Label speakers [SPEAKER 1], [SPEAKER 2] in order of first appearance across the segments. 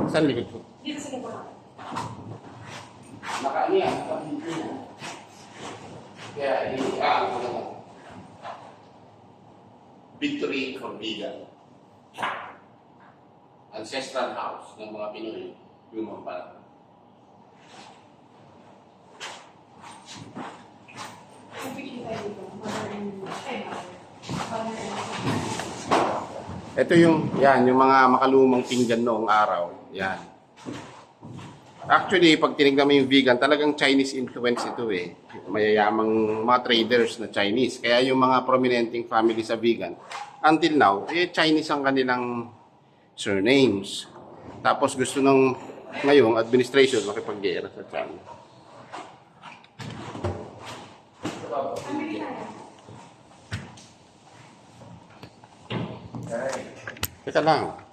[SPEAKER 1] Saan likod ko?
[SPEAKER 2] Dito sa likod.
[SPEAKER 1] Nakaano yan, nakabito yan. Kaya, ko naman. Victory for Vegan. Ancestral house ng mga Pinoy, yung mga parang. Ito yung mga makalumang pinggan noong araw. Yan. Actually, pag tinignan mo yung vegan, talagang Chinese influence ito eh. Mayayamang mga traders na Chinese. Kaya yung mga prominenting family sa vegan, until now, Chinese ang kanilang surnames. Tapos gusto ng ngayong administration makipag-gera sa China. Teka lang.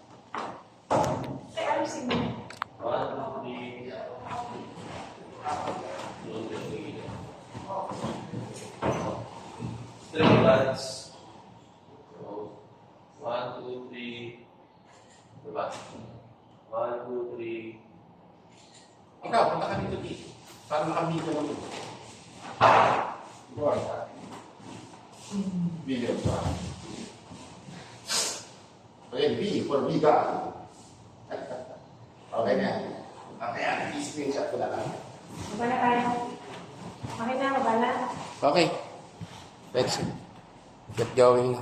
[SPEAKER 3] Three bloods. So, 1, 2, 3. Diba? 1, 2, 3.
[SPEAKER 1] Ikaw, punta ka dito dito. Para makamito lang ito. Video pa. Okay, V for vegan. Okay na. Okay, i-screenshot ko na lang.
[SPEAKER 2] Mabala tayo. Okay na, mabala.
[SPEAKER 1] Okay. Let's get going.